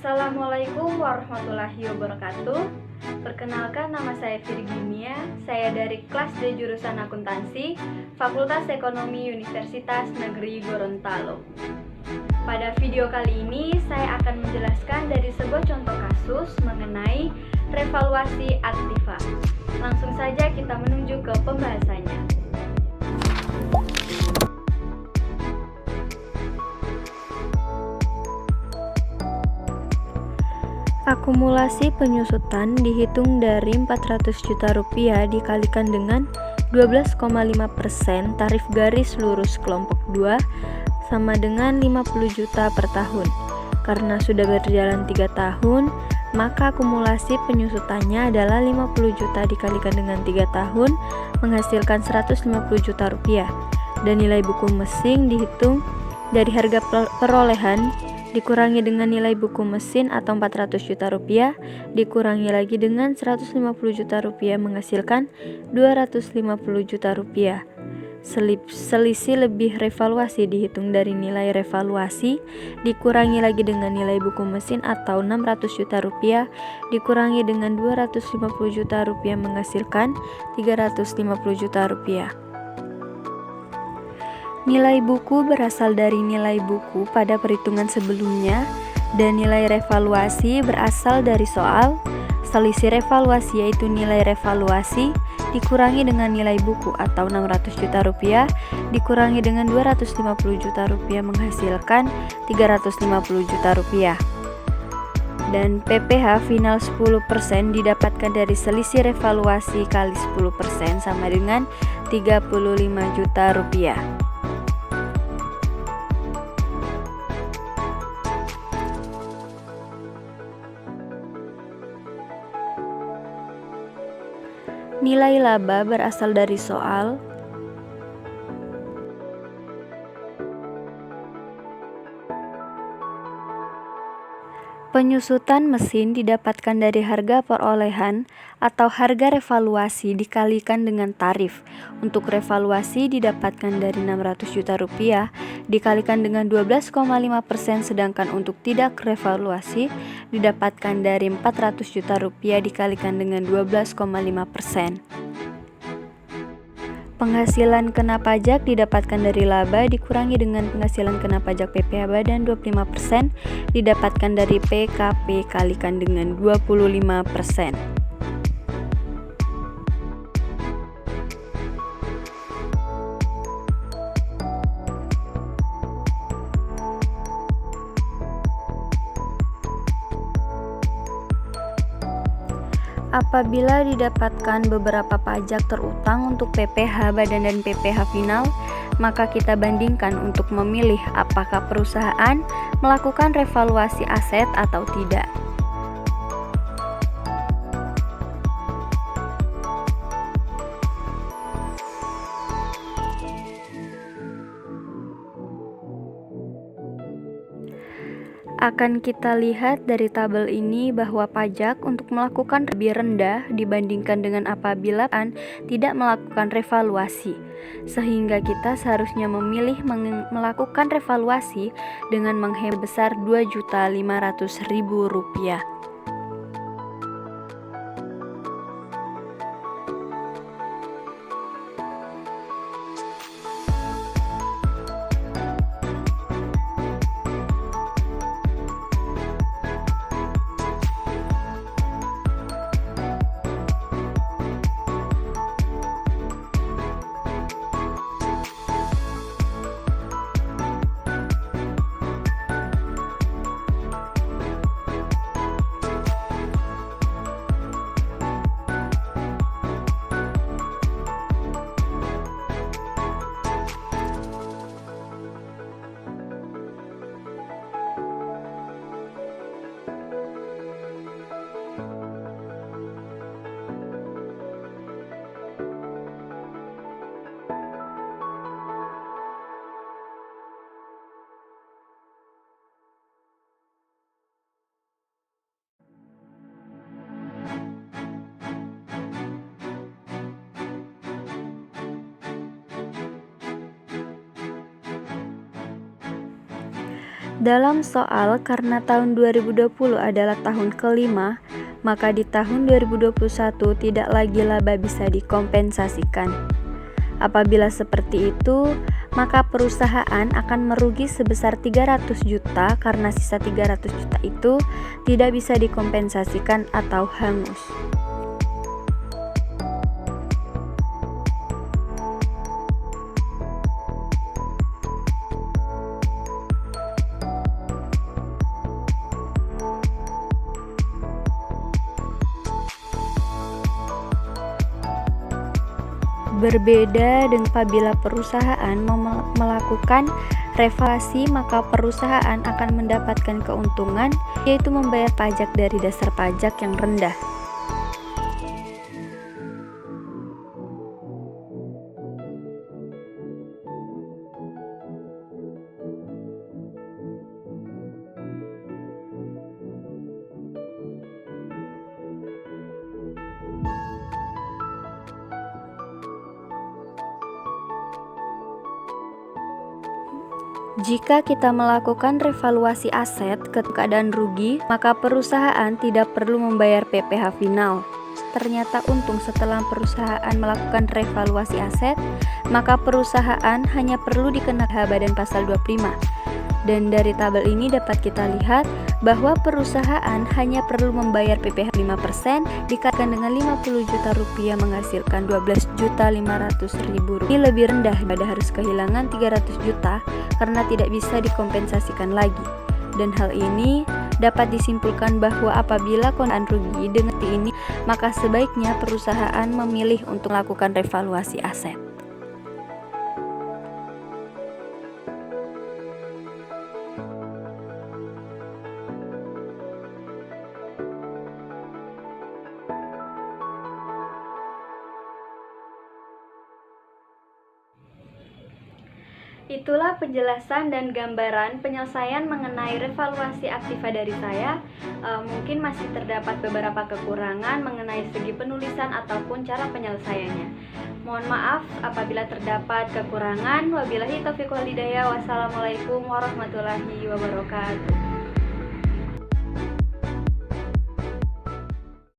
Assalamualaikum warahmatullahi wabarakatuh. Perkenalkan, nama saya Virginia. Saya dari kelas D jurusan akuntansi, Fakultas Ekonomi Universitas Negeri Gorontalo. Pada video kali ini, saya akan menjelaskan dari sebuah contoh kasus mengenai revaluasi aktiva. Langsung saja kita menuju ke pembahasannya. Akumulasi penyusutan dihitung dari 400 juta rupiah dikalikan dengan 12,5% tarif garis lurus kelompok 2 sama dengan 50 juta per tahun. Karena sudah berjalan 3 tahun, maka akumulasi penyusutannya adalah 50 juta dikalikan dengan 3 tahun menghasilkan 150 juta rupiah. Dan nilai buku mesin dihitung dari harga perolehan dikurangi dengan nilai buku mesin atau 400 juta rupiah dikurangi lagi dengan 150 juta rupiah menghasilkan 250 juta rupiah. Selisih lebih revaluasi dihitung dari nilai revaluasi dikurangi lagi dengan nilai buku mesin atau 600 juta rupiah dikurangi dengan 250 juta rupiah menghasilkan 350 juta rupiah. Nilai buku berasal dari nilai buku pada perhitungan sebelumnya dan nilai revaluasi berasal dari soal. Selisih revaluasi yaitu nilai revaluasi dikurangi dengan nilai buku atau 600 juta rupiah dikurangi dengan 250 juta rupiah menghasilkan 350 juta rupiah. Dan PPh final 10% didapatkan dari selisih revaluasi kali 10% sama dengan 35 juta rupiah. Nilai laba berasal dari soal. Penyusutan mesin didapatkan dari harga perolehan atau harga revaluasi dikalikan dengan tarif. Untuk revaluasi didapatkan dari 600 juta rupiah dikalikan dengan 12,5%, sedangkan untuk tidak revaluasi didapatkan dari 400 juta rupiah dikalikan dengan 12,5%. Penghasilan kena pajak didapatkan dari laba dikurangi dengan penghasilan kena pajak PPh dan 25% didapatkan dari PKP kalikan dengan 25%. Apabila didapatkan beberapa pajak terutang untuk PPh badan dan PPh final, maka kita bandingkan untuk memilih apakah perusahaan melakukan revaluasi aset atau tidak. Akan kita lihat dari tabel ini bahwa pajak untuk melakukan lebih rendah dibandingkan dengan apabila tidak melakukan revaluasi, sehingga kita seharusnya memilih melakukan revaluasi dengan menghemat besar Rp2.500.000. Dalam soal karena tahun 2020 adalah tahun kelima, maka di tahun 2021 tidak lagi laba bisa dikompensasikan. Apabila seperti itu, maka perusahaan akan merugi sebesar 300 juta karena sisa 300 juta itu tidak bisa dikompensasikan atau hangus. Berbeda dengan apabila perusahaan melakukan revaluasi, maka perusahaan akan mendapatkan keuntungan, yaitu membayar pajak dari dasar pajak yang rendah. Jika kita melakukan revaluasi aset ke keadaan rugi, maka perusahaan tidak perlu membayar PPh final. Ternyata untung setelah perusahaan melakukan revaluasi aset, maka perusahaan hanya perlu dikenakan Badan Pasal 25. Dan dari tabel ini dapat kita lihat bahwa perusahaan hanya perlu membayar PPh 5% dikalikan dengan 50 juta rupiah menghasilkan 12.500.000 rupiah. Ini lebih rendah daripada harus kehilangan 300 juta karena tidak bisa dikompensasikan lagi. Dan hal ini dapat disimpulkan bahwa apabila kondisi rugi dengan ini, maka sebaiknya perusahaan memilih untuk melakukan revaluasi aset. Itulah penjelasan dan gambaran penyelesaian mengenai revaluasi aktiva dari saya. Mungkin masih terdapat beberapa kekurangan mengenai segi penulisan ataupun cara penyelesaiannya. Mohon maaf apabila terdapat kekurangan. Wabillahi taufiq wal hidayah. Wassalamualaikum warahmatullahi wabarakatuh.